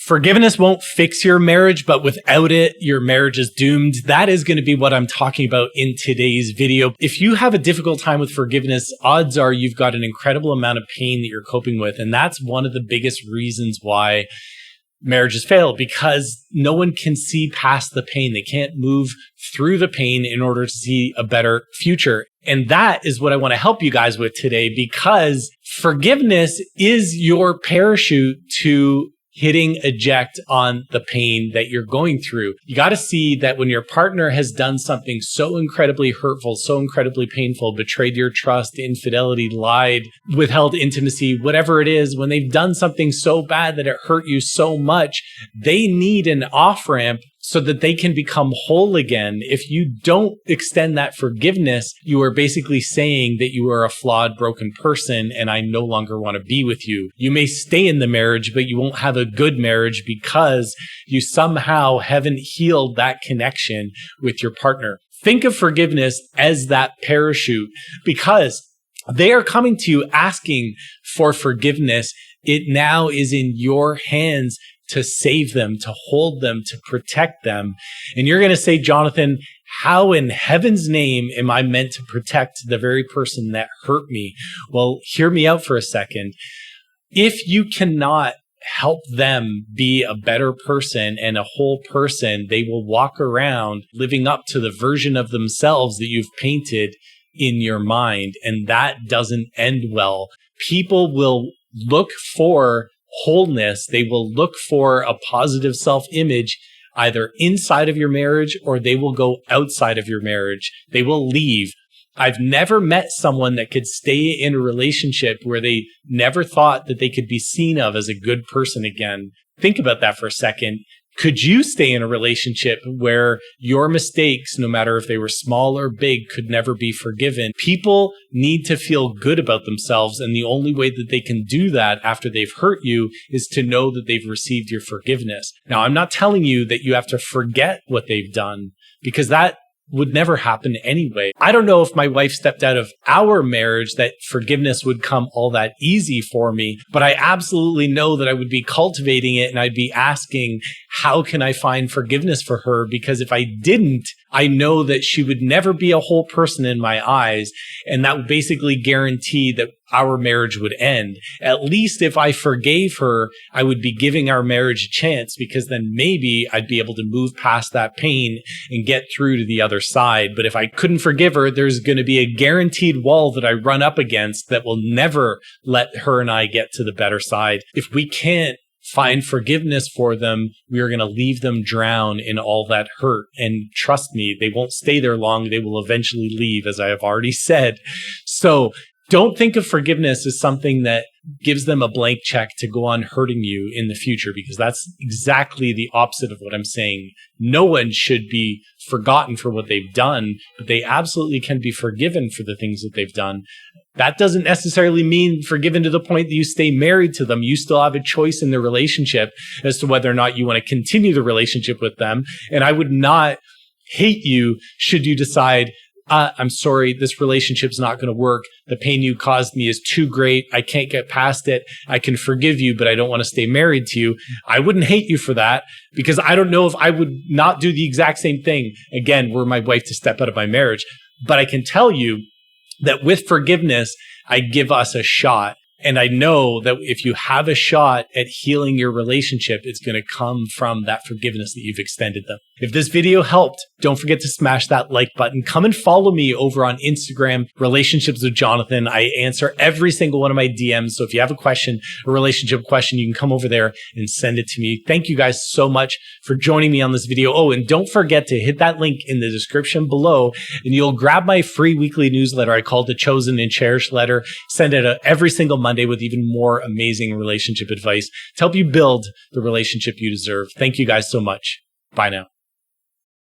Forgiveness won't fix your marriage, but without it, your marriage is doomed. That is going to be what I'm talking about in today's video. If you have a difficult time with forgiveness, odds are you've got an incredible amount of pain that you're coping with. And that's one of the biggest reasons why marriages fail, because no one can see past the pain. They can't move through the pain in order to see a better future. And that is what I want to help you guys with today, because forgiveness is your parachute to hitting eject on the pain that you're going through. You got to see that when your partner has done something so incredibly hurtful, so incredibly painful, betrayed your trust, infidelity, lied, withheld intimacy, whatever it is, when they've done something so bad that it hurt you so much, they need an off-ramp so that they can become whole again. If you don't extend that forgiveness, you are basically saying that you are a flawed, broken person and I no longer want to be with you. You may stay in the marriage, but you won't have a good marriage because you somehow haven't healed that connection with your partner. Think of forgiveness as that parachute, because they are coming to you asking for forgiveness. It now is in your hands to save them, to hold them, to protect them. And you're going to say, Jonathan, how in heaven's name am I meant to protect the very person that hurt me? Well, hear me out for a second. If you cannot help them be a better person and a whole person, they will walk around living up to the version of themselves that you've painted in your mind. And that doesn't end well. People will look for wholeness. They will look for a positive self-image either inside of your marriage, or they will go outside of your marriage. They will leave. I've never met someone that could stay in a relationship where they never thought that they could be seen of as a good person again. Think about that for a second. Could you stay in a relationship where your mistakes, no matter if they were small or big, could never be forgiven? People need to feel good about themselves, and the only way that they can do that after they've hurt you is to know that they've received your forgiveness. Now, I'm not telling you that you have to forget what they've done, because that would never happen anyway. I don't know if my wife stepped out of our marriage that forgiveness would come all that easy for me, but I absolutely know that I would be cultivating it, and I'd be asking, how can I find forgiveness for her? Because if I didn't, I know that she would never be a whole person in my eyes, and that would basically guarantee that our marriage would end. At least if I forgave her, I would be giving our marriage a chance, because then maybe I'd be able to move past that pain and get through to the other side. But if I couldn't forgive her, there's going to be a guaranteed wall that I run up against that will never let her and I get to the better side. If we can't find forgiveness for them, we are going to leave them drown in all that hurt. And trust me, they won't stay there long. They will eventually leave, as I have already said. So don't think of forgiveness as something that gives them a blank check to go on hurting you in the future, because that's exactly the opposite of what I'm saying. No one should be forgotten for what they've done, but they absolutely can be forgiven for the things that they've done. That doesn't necessarily mean forgiven to the point that you stay married to them. You still have a choice in the relationship as to whether or not you want to continue the relationship with them. And I would not hate you should you decide, I'm sorry, this relationship's not going to work. The pain you caused me is too great. I can't get past it. I can forgive you, but I don't want to stay married to you. I wouldn't hate you for that, because I don't know if I would not do the exact same thing again were my wife to step out of my marriage. But I can tell you that with forgiveness, I give us a shot. And I know that if you have a shot at healing your relationship, it's going to come from that forgiveness that you've extended them. If this video helped, don't forget to smash that like button. Come and follow me over on Instagram, Relationships with Jonathan. I answer every single one of my DMs. So if you have a question, a relationship question, you can come over there and send it to me. Thank you guys so much for joining me on this video. Oh, and don't forget to hit that link in the description below, and you'll grab my free weekly newsletter I call the Chosen and Cherished Letter. Send it every single Monday with even more amazing relationship advice to help you build the relationship you deserve. Thank you guys so much. Bye now.